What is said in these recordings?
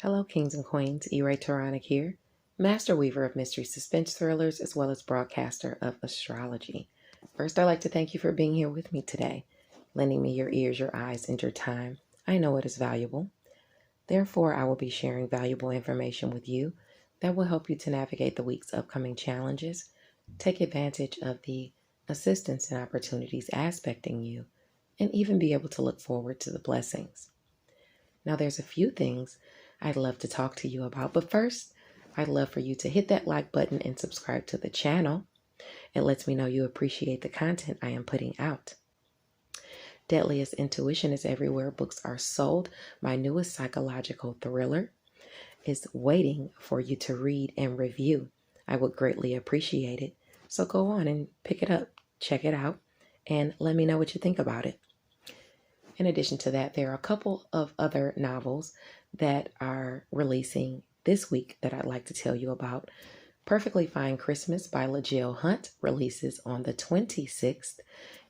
Hello, kings and queens. Taronic here, master weaver of mystery suspense thrillers, as well as broadcaster of astrology. First, I'd like to thank you for being here with me today, lending me your ears, your eyes, and your time. I know it is valuable. Therefore, I will be sharing valuable information with you that will help you to navigate the week's upcoming challenges, take advantage of the assistance and opportunities aspecting you, and even be able to look forward to the blessings. Now, there's a few things I'd love to talk to you about, but first, I'd love for you to hit that like button and subscribe to the channel. It lets me know you appreciate the content I am putting out. Deadliest Intuition is everywhere books are sold. My newest psychological thriller is waiting for you to read and review. I would greatly appreciate it. So go on and pick it up, check it out, and let me know what you think about it. In addition to that, there are a couple of other novels that are releasing this week that I'd like to tell you about. Perfectly Fine Christmas by LaJill Hunt releases on the 26th.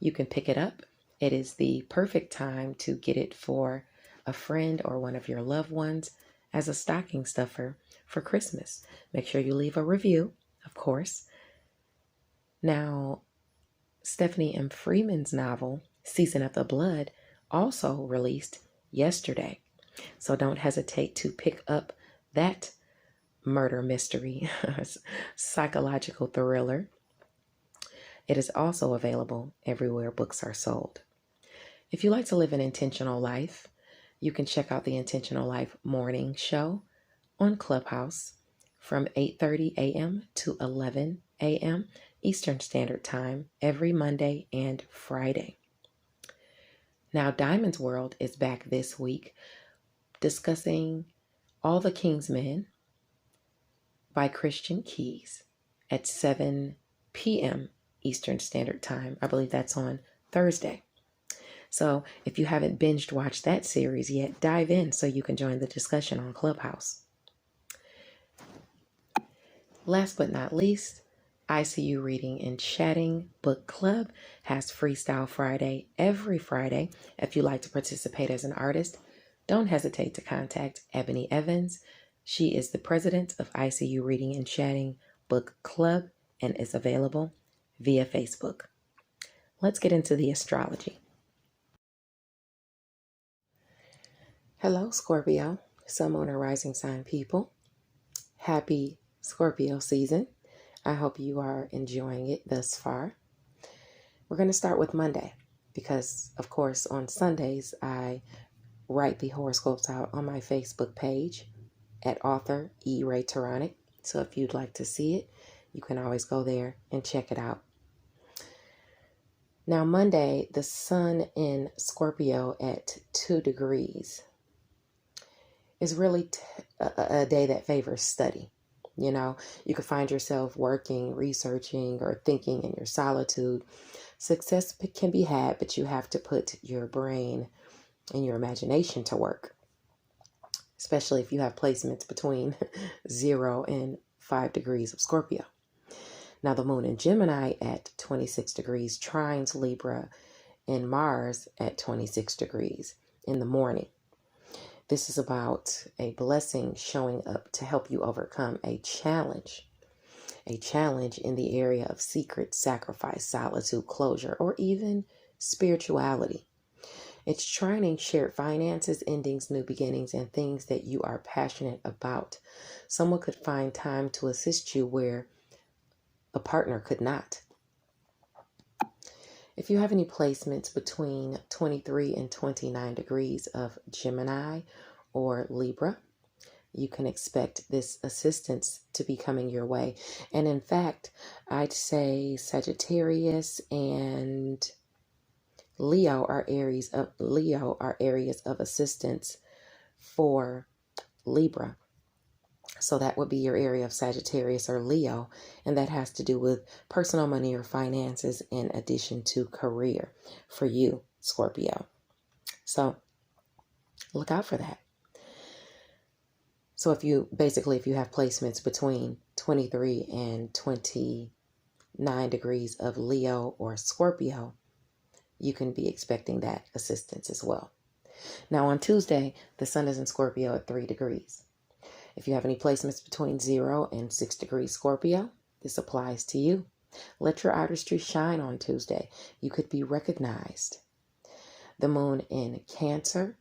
You can pick it up. It is the perfect time to get it for a friend or one of your loved ones as a stocking stuffer for Christmas. Make sure you leave a review, of course. Now, Stephanie M. Freeman's novel, Season of the Blood, also released yesterday. So don't hesitate to pick up that murder mystery psychological thriller. It is also available everywhere books are sold. If you like to live an intentional life, you can check out the Intentional Life morning show on Clubhouse from 8:30 a.m. to 11 a.m. Eastern Standard Time every Monday and Friday. Now, Diamond's World is back this week discussing All the King's Men by Christian Keys at 7 p.m. Eastern Standard Time. I believe that's on Thursday. So if you haven't binged watched that series yet, dive in so you can join the discussion on Clubhouse. Last but not least, ICU Reading and Chatting Book Club has Freestyle Friday every Friday. If you'd like to participate as an artist, don't hesitate to contact Ebony Evans. She is the president of ICU Reading and Chatting Book Club and is available via Facebook. Let's get into the astrology. Hello, Scorpio, Sun, Moon, and Rising Sign people. Happy Scorpio season. I hope you are enjoying it thus far. We're going to start with Monday because, of course, on Sundays, I write the horoscopes out on my Facebook page at author E. Ray Taronic. So if you'd like to see it, you can always go there and check it out. Now, Monday, the sun in Scorpio at 2 degrees is really a day that favors study. You know, you could find yourself working, researching, or thinking in your solitude. Success can be had, but you have to put your brain and your imagination to work, especially if you have placements between 0 and 5 degrees of Scorpio. Now, the moon in Gemini at 26 degrees trines Libra and Mars at 26 degrees in the morning. This is about a blessing showing up to help you overcome a challenge in the area of secret, sacrifice, solitude, closure, or even spirituality. It's trining shared finances, endings, new beginnings, and things that you are passionate about. Someone could find time to assist you where a partner could not. If you have any placements between 23 and 29 degrees of Gemini or Libra, you can expect this assistance to be coming your way. And in fact, I'd say Sagittarius and Leo are areas of assistance for Libra. So that would be your area of Sagittarius or Leo, and that has to do with personal money or finances in addition to career for you, Scorpio. So look out for that. So if you have placements between 23 and 29 degrees of Leo or Scorpio, you can be expecting that assistance as well. Now on Tuesday, the sun is in Scorpio at 3 degrees. If you have any placements between 0 and 6 degrees Scorpio, this applies to you. Let your artistry shine on Tuesday. You could be recognized. The moon in Cancer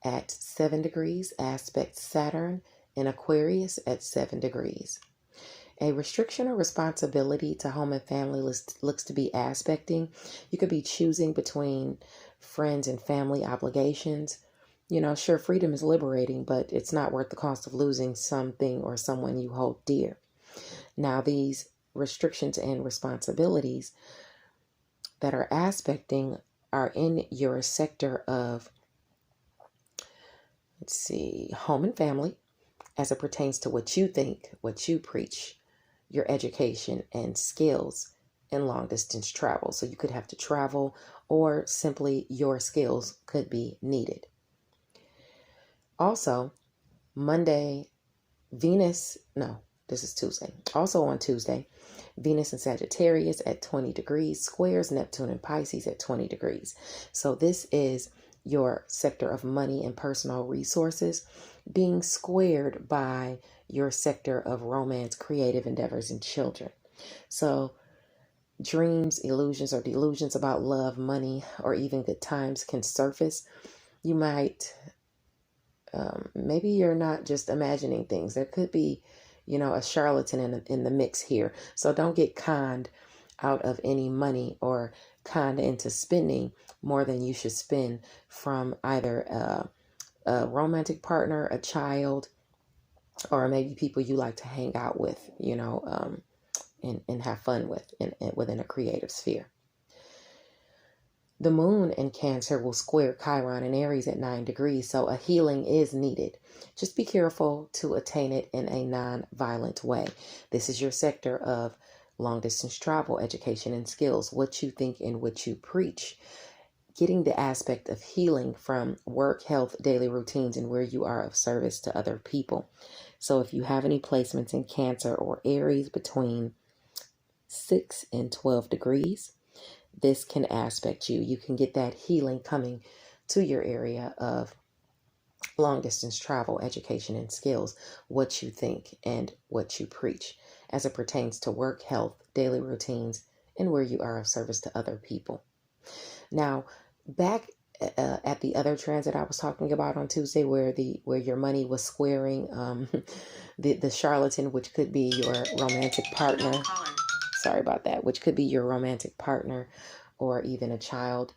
at 7 degrees aspects Saturn in Aquarius at 7 degrees. A restriction or responsibility to home and family looks to be aspecting. You could be choosing between friends and family obligations. You know, sure, freedom is liberating, but it's not worth the cost of losing something or someone you hold dear. Now, these restrictions and responsibilities that are aspecting are in your sector of, let's see, home and family, as it pertains to what you think, what you preach, your education and skills in long distance travel. So you could have to travel, or simply your skills could be needed. Also, Monday, this is Tuesday. Also on Tuesday, Venus in Sagittarius at 20 degrees squares Neptune and Pisces at 20 degrees. So this is your sector of money and personal resources being squared by your sector of romance, creative endeavors, and children. So dreams, illusions, or delusions about love, money, or even good times can surface. You might, maybe you're not just imagining things. There could be, a charlatan in the mix here. So don't get conned out of any money or conned into spending more than you should spend from either a romantic partner, a child, or maybe people you like to hang out with, and have fun with within a creative sphere. The moon in Cancer will square Chiron in Aries at 9 degrees, so a healing is needed. Just be careful to attain it in a non-violent way. This is your sector of long-distance travel, education, and skills, what you think and what you preach. Getting the aspect of healing from work, health, daily routines, and where you are of service to other people. So if you have any placements in Cancer or Aries between 6 and 12 degrees, this can aspect you. You can get that healing coming to your area of long distance travel, education, and skills, what you think and what you preach as it pertains to work, health, daily routines, and where you are of service to other people. Now, back at the other transit I was talking about on Tuesday, where your money was squaring the charlatan, which could be your romantic partner. Sorry about that, which could be your romantic partner or even a child.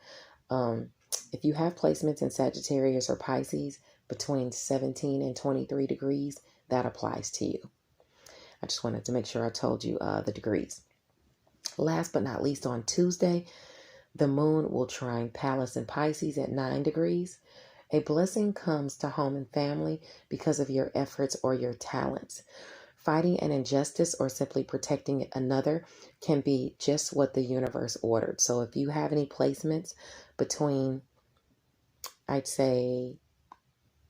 If you have placements in Sagittarius or Pisces between 17 and 23 degrees, that applies to you. I just wanted to make sure I told you the degrees. Last but not least, on Tuesday, the moon will trine Pallas in Pisces at 9 degrees. A blessing comes to home and family because of your efforts or your talents. Fighting an injustice or simply protecting another can be just what the universe ordered. So if you have any placements between, I'd say,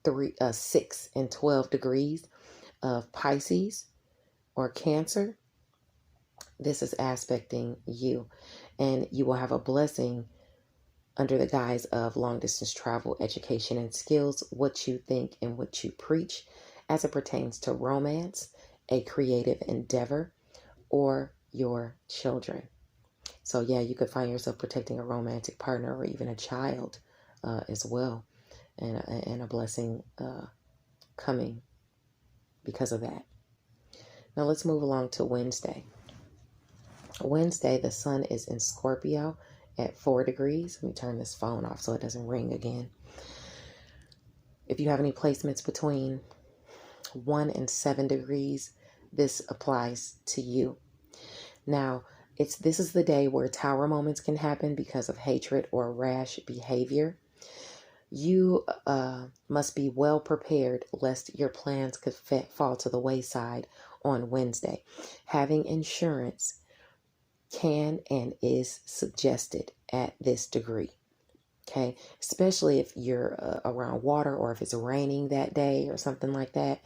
6 and 12 degrees of Pisces or Cancer, this is aspecting you. And you will have a blessing under the guise of long distance travel, education, and skills, what you think and what you preach as it pertains to romance, a creative endeavor, or your children. So yeah, you could find yourself protecting a romantic partner or even a child as well, and a blessing coming because of that. Now let's move along to Wednesday. Wednesday, the sun is in Scorpio at 4 degrees. Let me turn this phone off so it doesn't ring again. If you have any placements between 1 and 7 degrees, this applies to you. Now, this is the day where tower moments can happen because of hatred or rash behavior. You must be well prepared lest your plans could fall to the wayside on Wednesday. Having insurance can and is suggested at this degree. Okay, especially if you're around water or if it's raining that day or something like that.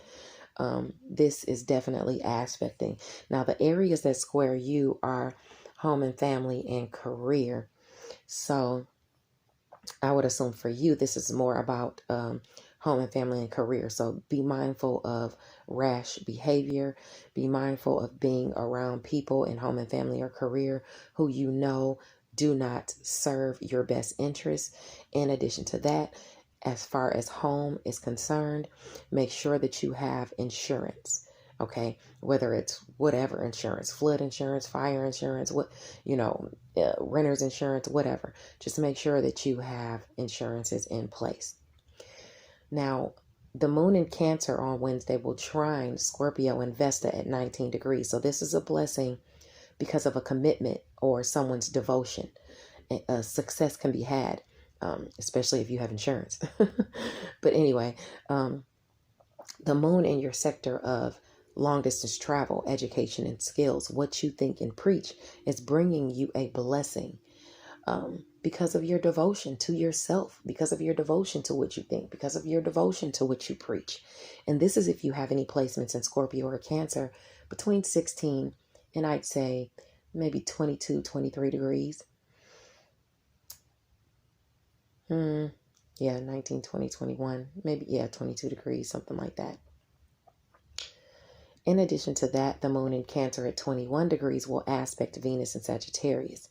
This is definitely aspecting. Now, the areas that square you are home and family and career. So I would assume for you, this is more about home and family and career. So be mindful of rash behavior. Be mindful of being around people in home and family or career who you know do not serve your best interests. In addition to that, as far as home is concerned, make sure that you have insurance. Okay, whether it's whatever insurance, flood insurance, fire insurance, renter's insurance, whatever. Just make sure that you have insurances in place. Now, the moon in Cancer on Wednesday will trine Scorpio and Vesta at 19 degrees. So this is a blessing because of a commitment or someone's devotion. Success can be had, especially if you have insurance. But anyway, the moon in your sector of long distance travel, education, and skills, what you think and preach, is bringing you a blessing because of your devotion to yourself, because of your devotion to what you think, because of your devotion to what you preach. And this is if you have any placements in Scorpio or Cancer between 16 and I'd say maybe 22, 23 degrees. Yeah, 19, 20, 21, maybe, 22 degrees, something like that. In addition to that, the moon in Cancer at 21 degrees will aspect Venus and Sagittarius.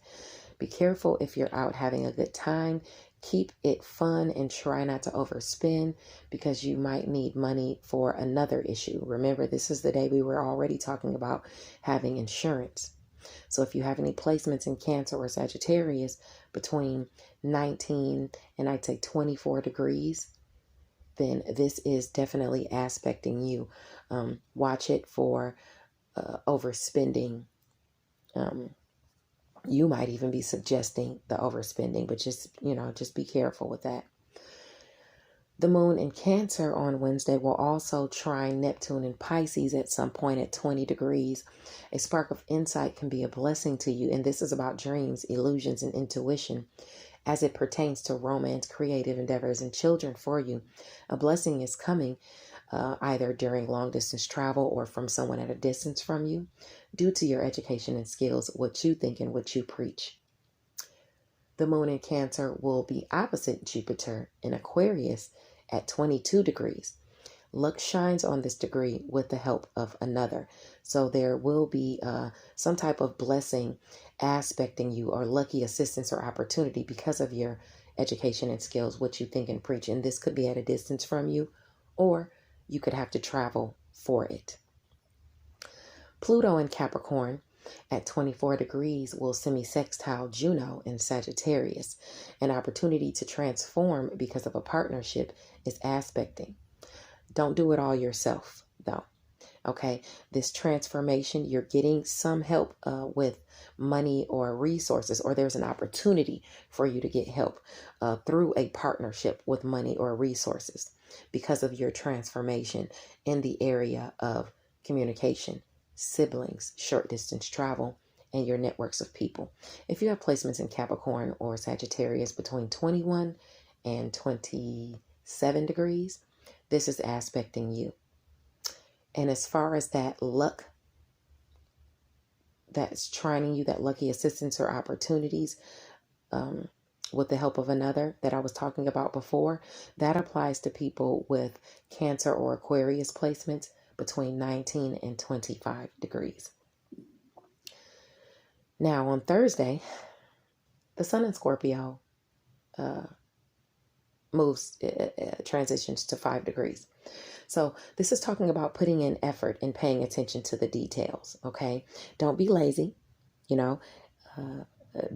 Be careful if you're out having a good time. Keep it fun and try not to overspend because you might need money for another issue. Remember, this is the day we were already talking about having insurance. So if you have any placements in Cancer or Sagittarius between 19 and I'd say 24 degrees, then this is definitely aspecting you. Watch it for overspending. You might even be suggesting the overspending, but just be careful with that. The moon in Cancer on Wednesday will also trine Neptune in Pisces at some point at 20 degrees. A spark of insight can be a blessing to you, and this is about dreams, illusions, and intuition as it pertains to romance, creative endeavors, and children for you. A blessing is coming either during long distance travel or from someone at a distance from you due to your education and skills, what you think and what you preach. The moon in Cancer will be opposite Jupiter in Aquarius at 22 degrees. Luck shines on this degree with the help of another. So there will be some type of blessing aspecting you or lucky assistance or opportunity because of your education and skills, what you think and preach. And this could be at a distance from you, or you could have to travel for it. Pluto in Capricorn at 24 degrees will semi-sextile Juno in Sagittarius. An opportunity to transform because of a partnership is aspecting. Don't do it all yourself, though. Okay, this transformation, you're getting some help with money or resources, or there's an opportunity for you to get help through a partnership with money or resources because of your transformation in the area of communication, siblings, short distance travel, and your networks of people. If you have placements in Capricorn or Sagittarius between 21 and 27 degrees, this is aspecting you. And as far as that luck that's trining you, that lucky assistance or opportunities with the help of another that I was talking about before, that applies to people with Cancer or Aquarius placements between 19 and 25 degrees. Now on Thursday, the Sun in Scorpio transitions to 5 degrees. So this is talking about putting in effort and paying attention to the details, okay? Don't be lazy,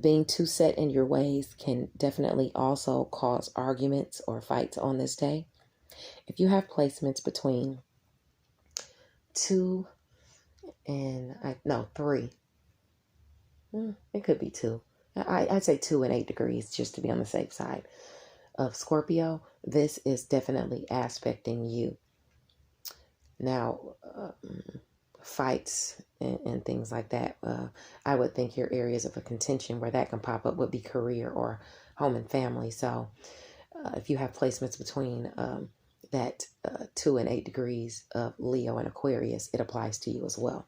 being too set in your ways can definitely also cause arguments or fights on this day. If you have placements between 2 and 3, it could be 2. I'd say 2 and 8 degrees just to be on the safe side of Scorpio. This is definitely aspecting you. Now, fights and things like that, I would think your areas of a contention where that can pop up would be career or home and family. So if you have placements between that 2 and 8 degrees of Leo and Aquarius, it applies to you as well.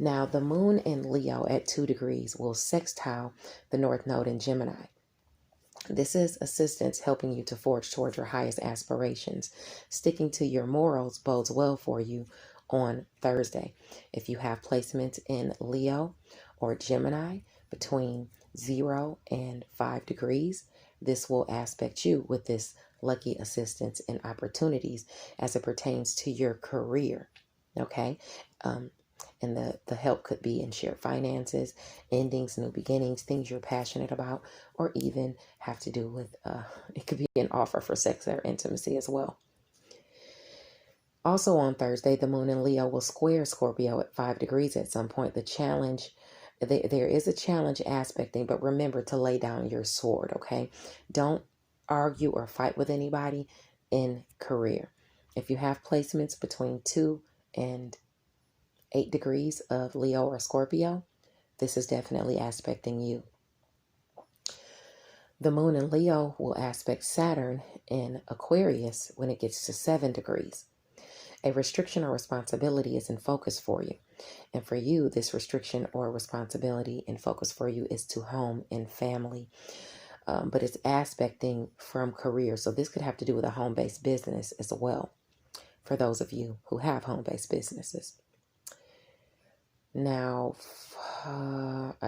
Now, the moon in Leo at 2 degrees will sextile the North Node in Gemini. This is assistance helping you to forge toward your highest aspirations. Sticking to your morals bodes well for you on Thursday. If you have placements in Leo or Gemini between 0 and 5 degrees, this will aspect you with this lucky assistance and opportunities as it pertains to your career. Okay. And the help could be in shared finances, endings, new beginnings, things you're passionate about, or even have to do with, it could be an offer for sex or intimacy as well. Also on Thursday, the moon in Leo will square Scorpio at 5 degrees at some point. The challenge, there is a challenge aspecting, but remember to lay down your sword, okay? Don't argue or fight with anybody in career. If you have placements between 2 and 8 degrees of Leo or Scorpio, this is definitely aspecting you. The moon in Leo will aspect Saturn in Aquarius when it gets to 7 degrees. A restriction or responsibility is in focus for you. And for you, this restriction or responsibility in focus for you is to home and family. But it's aspecting from career. So this could have to do with a home-based business as well, for those of you who have home-based businesses. Now,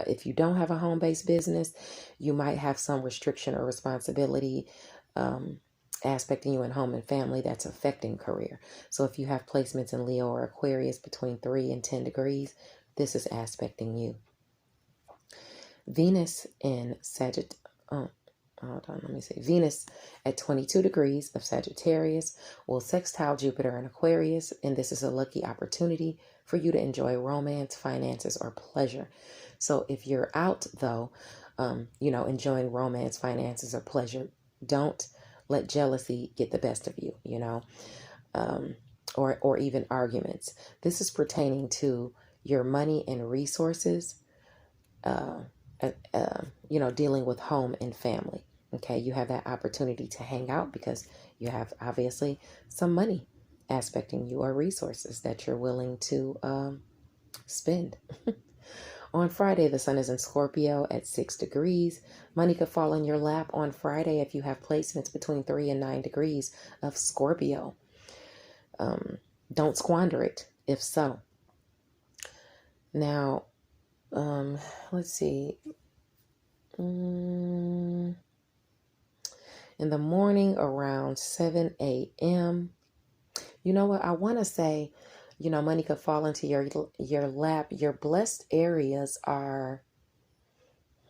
if you don't have a home-based business, you might have some restriction or responsibility aspecting you in home and family that's affecting career. So if you have placements in Leo or Aquarius between 3 and 10 degrees, this is aspecting you. Venus in Venus at 22 degrees of Sagittarius will sextile Jupiter in Aquarius, and this is a lucky opportunity for you to enjoy romance, finances, or pleasure. So if you're out, though, enjoying romance, finances, or pleasure, don't let jealousy get the best of you, or even arguments. This is pertaining to your money and resources, dealing with home and family. Okay, you have that opportunity to hang out because you have obviously some money aspecting you or resources that you're willing to spend. On Friday, the sun is in Scorpio at 6 degrees. Money could fall in your lap on Friday if you have placements between 3 and 9 degrees of Scorpio. Don't squander it, if so. Now, let's see. In the morning around 7 a.m., you know what? I want to say, money could fall into your lap. Your blessed areas are,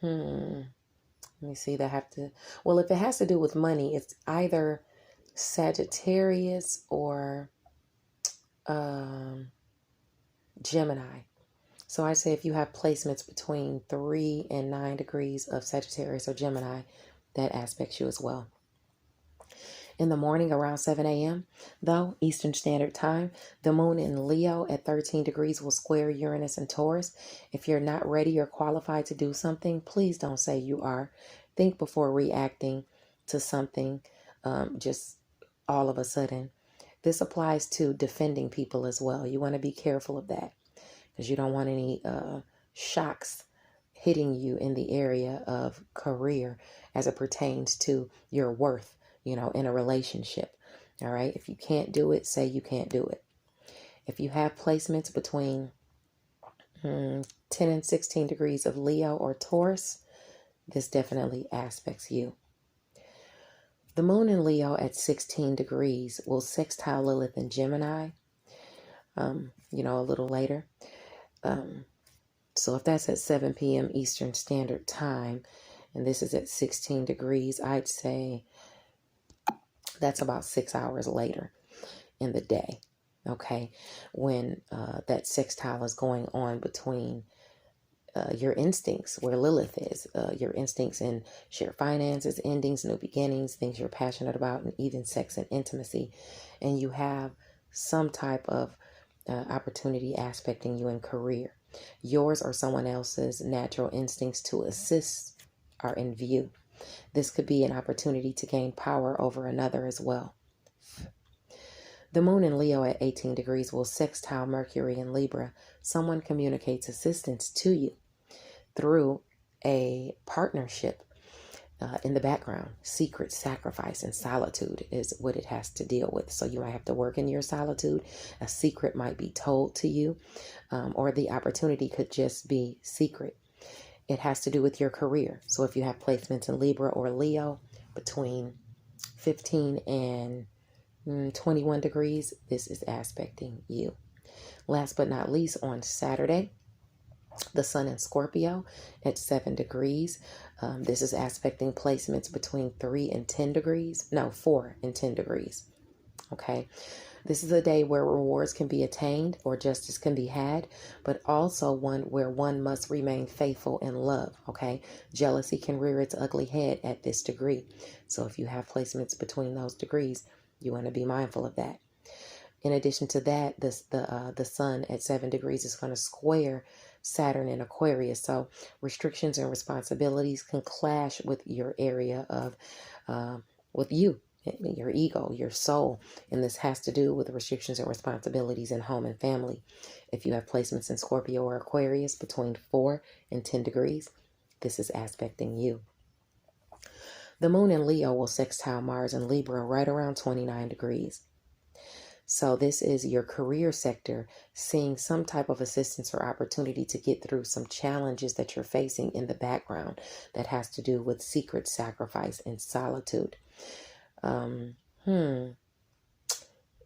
let me see, if it has to do with money, it's either Sagittarius or Gemini. So I say if you have placements between 3 and 9 degrees of Sagittarius or Gemini, that aspects you as well. In the morning around 7 a.m., though, Eastern Standard Time, the moon in Leo at 13 degrees will square Uranus and Taurus. If you're not ready or qualified to do something, please don't say you are. Think before reacting to something just all of a sudden. This applies to defending people as well. You want to be careful of that because you don't want any shocks hitting you in the area of career as it pertains to your worth, in a relationship. All right. If you can't do it, say you can't do it. If you have placements between 10 and 16 degrees of Leo or Taurus, this definitely aspects you. The moon in Leo at 16 degrees will sextile Lilith in Gemini, a little later. So if that's at 7 p.m. Eastern Standard Time, and this is at 16 degrees, I'd say that's about 6 hours later in the day, okay, when that sextile is going on between your instincts, where Lilith is, your instincts in shared finances, endings, new beginnings, things you're passionate about, and even sex and intimacy. And you have some type of opportunity aspecting you in career. Yours or someone else's natural instincts to assist are in view. This could be an opportunity to gain power over another as well. The moon in Leo at 18 degrees will sextile Mercury in Libra. Someone communicates assistance to you through a partnership. in the background. Secret sacrifice and solitude is what it has to deal with. So you might have to work in your solitude. A secret might be told to you, or the opportunity could just be secret. It has to do with your career. So if you have placements in Libra or Leo between 15 and 21 degrees, this is aspecting you. Last but not least, on Saturday, the sun in Scorpio at 7 degrees. This is aspecting placements between 3 and 10 degrees. No, 4 and 10 degrees. Okay. This is a day where rewards can be attained or justice can be had, but also one where one must remain faithful in love. Okay. Jealousy can rear its ugly head at this degree. So if you have placements between those degrees, you want to be mindful of that. In addition to that, the sun at 7 degrees is going to square Saturn in Aquarius. So restrictions and responsibilities can clash with your area of, with you, your ego, your soul. And this has to do with restrictions and responsibilities in home and family. If you have placements in Scorpio or Aquarius between 4 and 10 degrees, this is aspecting you. The moon in Leo will sextile Mars in Libra right around 29 degrees. So this is your career sector, seeing some type of assistance or opportunity to get through some challenges that you're facing in the background that has to do with secret sacrifice and solitude.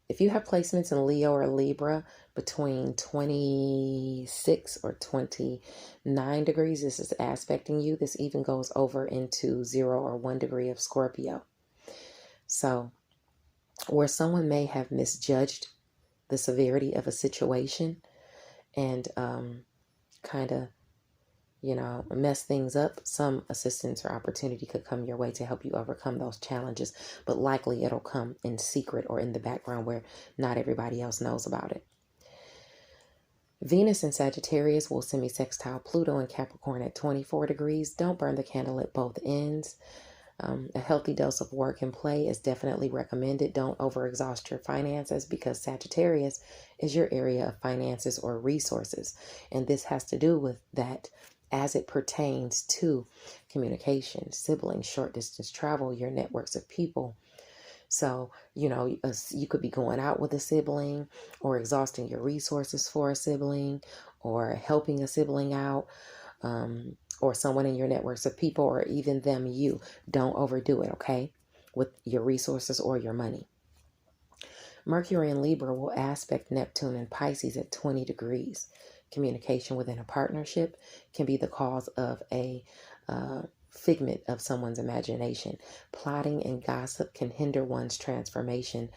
If you have placements in Leo or Libra between 26 or 29 degrees, this is aspecting you. This even goes over into 0 or 1 degree of Scorpio. So where someone may have misjudged the severity of a situation and kind of, mess things up, some assistance or opportunity could come your way to help you overcome those challenges. But likely it'll come in secret or in the background where not everybody else knows about it. Venus in Sagittarius will semi-sextile Pluto in Capricorn at 24 degrees. Don't burn the candle at both ends. A healthy dose of work and play is definitely recommended. Don't overexhaust your finances because Sagittarius is your area of finances or resources. And this has to do with that as it pertains to communication, siblings, short distance travel, your networks of people. So, you could be going out with a sibling or exhausting your resources for a sibling or helping a sibling out. Or someone in your networks of people, or even them, you. Don't overdo it, okay, with your resources or your money. Mercury in Libra will aspect Neptune in Pisces at 20 degrees. Communication within a partnership can be the cause of a figment of someone's imagination. Plotting and gossip can hinder one's transformation,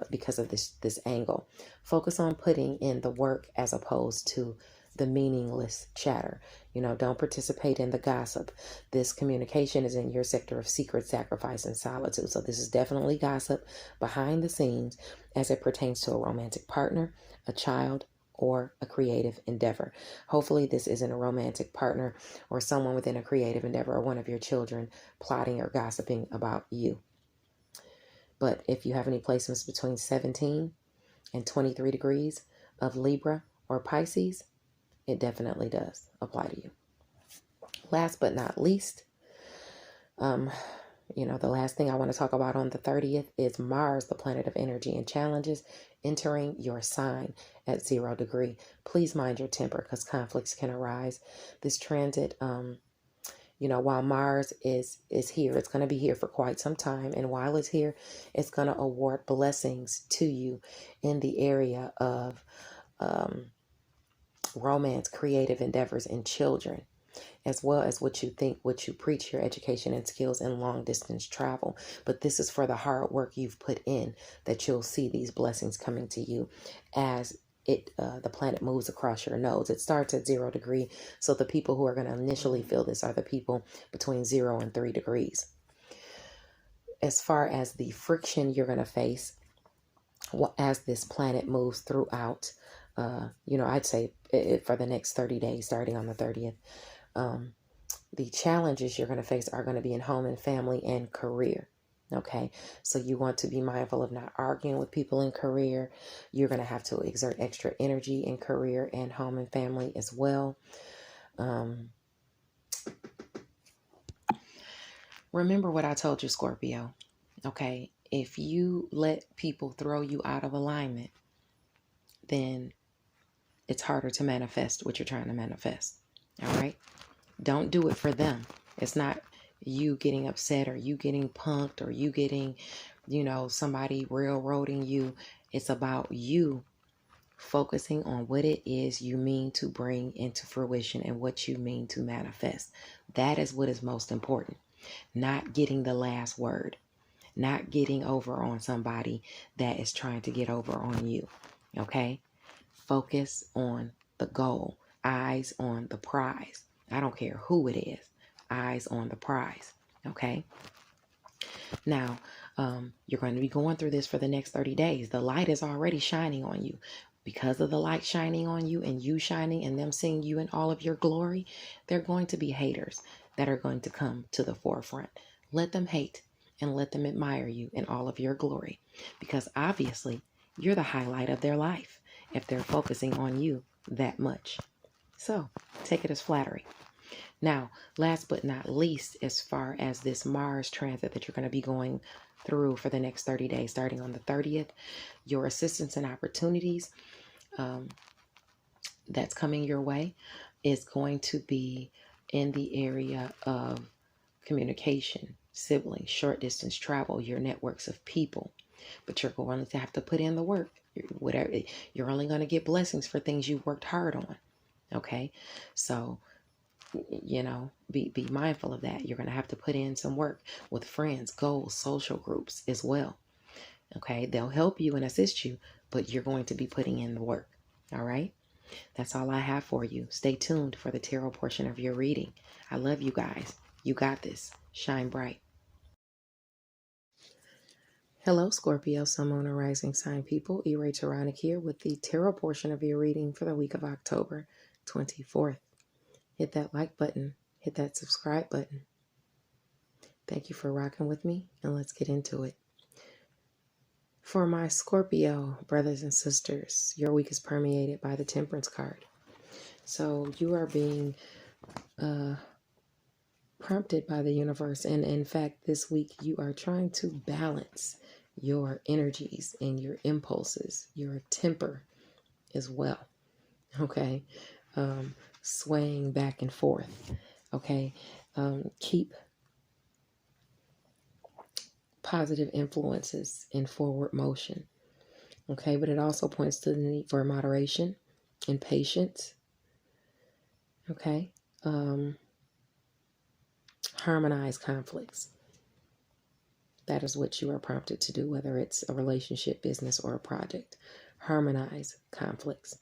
because of this angle. Focus on putting in the work as opposed to the meaningless chatter. Don't participate in the gossip. This communication is in your sector of secret sacrifice and solitude. So this is definitely gossip behind the scenes as it pertains to a romantic partner, a child, or a creative endeavor. Hopefully this isn't a romantic partner or someone within a creative endeavor or one of your children plotting or gossiping about you. But if you have any placements between 17 and 23 degrees of Libra or Pisces, it definitely does apply to you. Last but not least, the last thing I want to talk about on the 30th is Mars, the planet of energy and challenges, entering your sign at 0 degree. Please mind your temper because conflicts can arise. This transit, while Mars is here, it's going to be here for quite some time. And while it's here, it's going to award blessings to you in the area of romance, creative endeavors, and children, as well as what you think, what you preach, your education and skills in long distance travel. But this is for the hard work you've put in that you'll see these blessings coming to you as the planet moves across your nodes. It starts at 0 degree. So the people who are going to initially feel this are the people between 0 and 3 degrees. As far as the friction you're going to face as this planet moves throughout, I'd say for the next 30 days, starting on the 30th, the challenges you're going to face are going to be in home and family and career. Okay, so you want to be mindful of not arguing with people in career. You're going to have to exert extra energy in career and home and family as well. Remember what I told you, Scorpio. Okay, if you let people throw you out of alignment, then it's harder to manifest what you're trying to manifest. All right? Don't do it for them. It's not you getting upset or you getting punked or you getting, somebody railroading you. It's about you focusing on what it is you mean to bring into fruition and what you mean to manifest. That is what is most important. Not getting the last word. Not getting over on somebody that is trying to get over on you. Okay? Focus on the goal. Eyes on the prize. I don't care who it is. Eyes on the prize. Okay? Now, you're going to be going through this for the next 30 days. The light is already shining on you. Because of the light shining on you and you shining and them seeing you in all of your glory, they're going to be haters that are going to come to the forefront. Let them hate and let them admire you in all of your glory. Because obviously, you're the highlight of their life if they're focusing on you that much. So, take it as flattery. Now, last but not least, as far as this Mars transit that you're going to be going through for the next 30 days, starting on the 30th, your assistance and opportunities that's coming your way is going to be in the area of communication, siblings, short distance travel, your networks of people. But you're going to have to put in the work. You're only going to get blessings for things you worked hard on. Okay? So, be mindful of that. You're going to have to put in some work with friends, goals, social groups as well. Okay? They'll help you and assist you, but you're going to be putting in the work. All right? That's all I have for you. Stay tuned for the tarot portion of your reading. I love you guys. You got this. Shine bright. Hello, Scorpio, Sun, Moon, and Rising sign people. Taronic here with the tarot portion of your reading for the week of October 24th. Hit that like button. Hit that subscribe button. Thank you for rocking with me, and let's get into it. For my Scorpio brothers and sisters, your week is permeated by the Temperance card. So you are being prompted by the universe. And in fact, this week you are trying to balance your energies and your impulses, your temper as well. Okay. Swaying back and forth. Okay. Keep positive influences in forward motion. Okay. But it also points to the need for moderation and patience. Okay. Harmonize conflicts. That is what you are prompted to do, whether it's a relationship, business, or a project. Harmonize conflicts.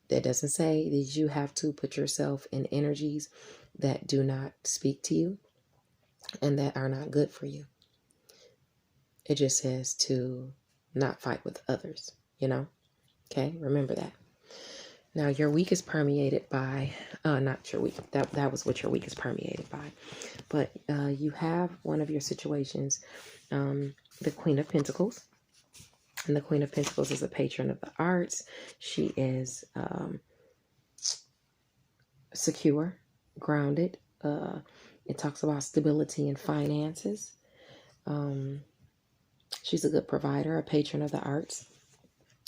That doesn't say that you have to put yourself in energies that do not speak to you and that are not good for you. It just says to not fight with others, Okay, remember that. Now, your week is permeated by, not your week, that was what your week is permeated by. But you have one of your situations, the Queen of Pentacles. And the Queen of Pentacles is a patron of the arts. She is secure, grounded. It talks about stability and finances. She's a good provider, a patron of the arts.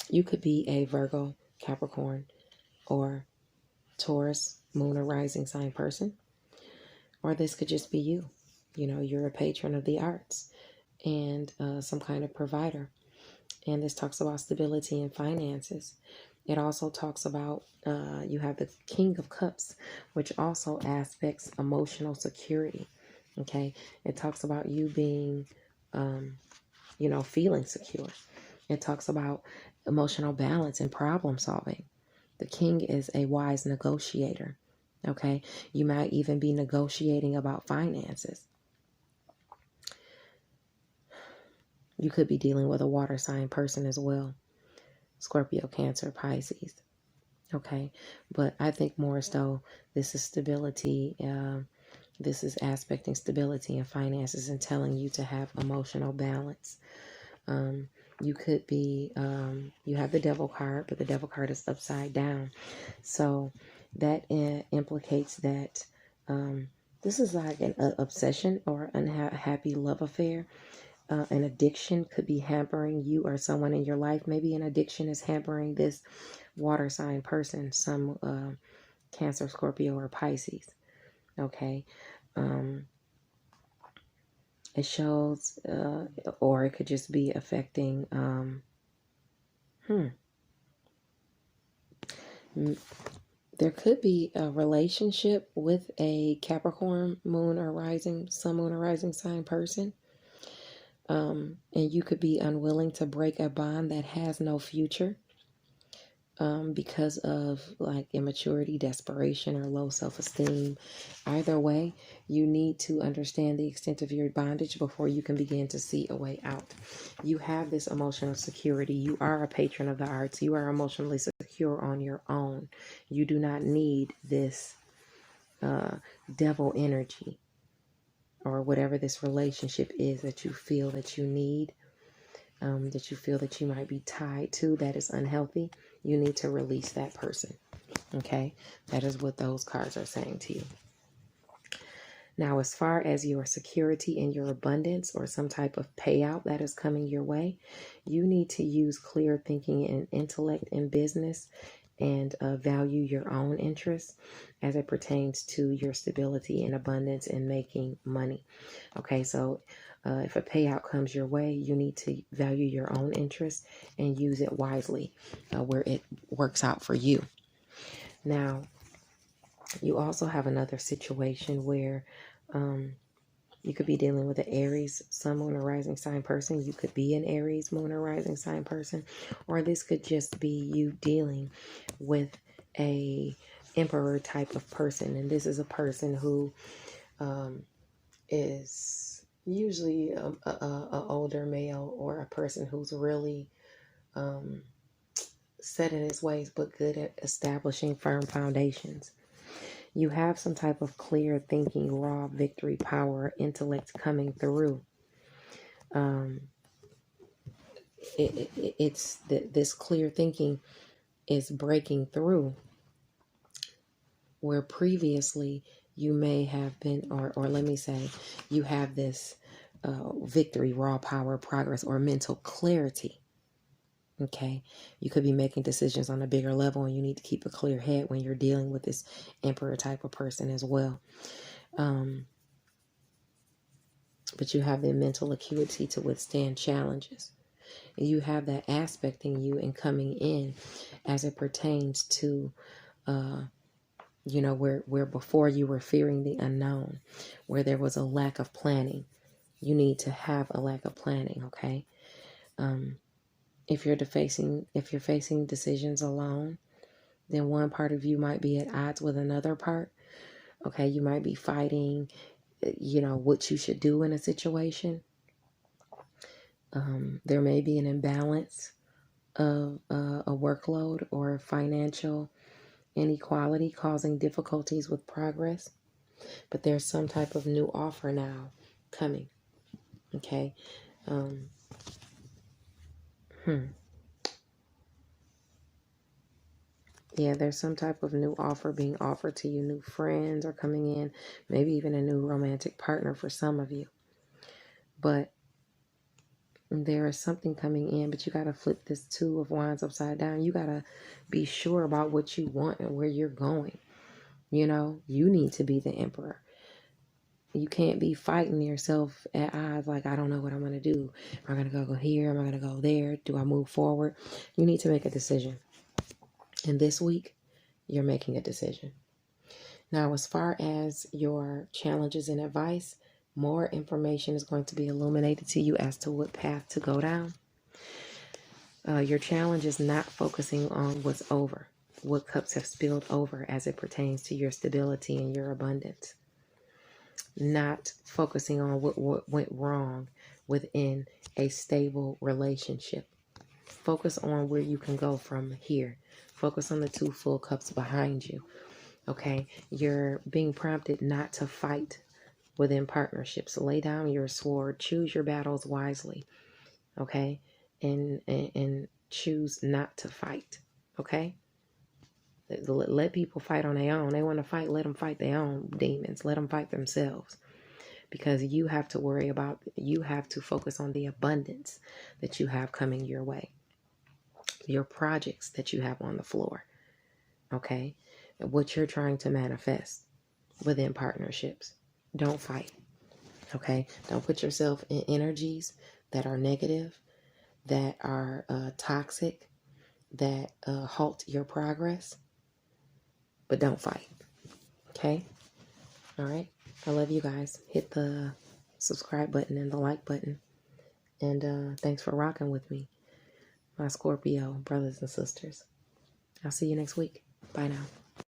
You could be a Virgo, Capricorn, or Taurus, moon or rising sign person. Or this could just be you. You're a patron of the arts and some kind of provider. And this talks about stability and finances. It also talks about, you have the King of Cups, which also aspects emotional security. Okay. It talks about you being, feeling secure. It talks about emotional balance and problem solving. The King is a wise negotiator. Okay. You might even be negotiating about finances. You could be dealing with a water sign person as well. Scorpio, Cancer, Pisces. Okay. But I think more so this is stability. This is aspecting stability and finances and telling you to have emotional balance. You could be, you have the Devil card, but the Devil card is upside down. So that implicates that This is like an obsession or unhappy love affair. An addiction could be hampering you or someone in your life. Maybe an addiction is hampering this water sign person, some Cancer, Scorpio, or Pisces. Okay. It shows, or it could just be affecting, there could be a relationship with a Capricorn moon or rising, sun, moon, or rising sign person. And you could be unwilling to break a bond that has no future. Because of like immaturity, desperation, or low self-esteem. Either way, you need to understand the extent of your bondage before you can begin to see a way out. You have this emotional security. You are a patron of the arts. You are emotionally secure on your own. You do not need this devil energy or whatever this relationship is that you feel that you need. That you feel that you might be tied to, that is unhealthy. You need to release that person. Okay, that is what those cards are saying to you. Now, as far as your security and your abundance or some type of payout that is coming your way, you need to use clear thinking and intellect in business and value your own interests as it pertains to your stability and abundance in making money. Okay, so if a payout comes your way, you need to value your own interests and use it wisely where it works out for you. Now, you also have another situation where you could be dealing with an Aries, sun, moon, or rising sign person. You could be an Aries, moon, or rising sign person. Or this could just be you dealing with a emperor type of person. And this is a person who is usually a older male or a person who's really set in his ways but good at establishing firm foundations. You have some type of clear thinking, raw victory, power, intellect coming through. It's this clear thinking is breaking through where previously you may have been, or let me say, you have this victory, raw power, progress, or mental clarity. Okay, you could be making decisions on a bigger level, and you need to keep a clear head when you're dealing with this emperor type of person as well. But you have the mental acuity to withstand challenges. You have that aspect in you and coming in as it pertains to, where before you were fearing the unknown, where there was a lack of planning. You need to have a lack of planning, okay? If you're facing decisions alone, then one part of you might be at odds with another part. Okay, you might be fighting, what you should do in a situation. There may be an imbalance of a workload or financial inequality causing difficulties with progress. But there's some type of new offer now coming. Okay. Yeah, there's some type of new offer being offered to you. New friends are coming in, maybe even a new romantic partner for some of you. But there is something coming in, but you got to flip this Two of Wands upside down. You got to be sure about what you want and where you're going. You need to be the emperor. You can't be fighting yourself at odds like, I don't know what I'm going to do. Am I going to go here? Am I going to go there? Do I move forward? You need to make a decision. And this week, you're making a decision. Now, as far as your challenges and advice, more information is going to be illuminated to you as to what path to go down. Your challenge is not focusing on what's over, what cups have spilled over as it pertains to your stability and your abundance. Not focusing on what went wrong within a stable relationship. Focus on where you can go from here. Focus on the 2 full cups behind you. Okay, you're being prompted not to fight within partnerships. Lay down your sword. Choose your battles wisely. Okay, and choose not to fight. Okay. Let people fight on their own. They want to fight, let them fight their own demons. Let them fight themselves. Because you have to focus on the abundance that you have coming your way. Your projects that you have on the floor. Okay? What you're trying to manifest within partnerships. Don't fight. Okay? Don't put yourself in energies that are negative, that are toxic, that halt your progress. But don't fight. Okay? All right? I love you guys. Hit the subscribe button and the like button. And thanks for rocking with me, my Scorpio brothers and sisters. I'll see you next week. Bye now.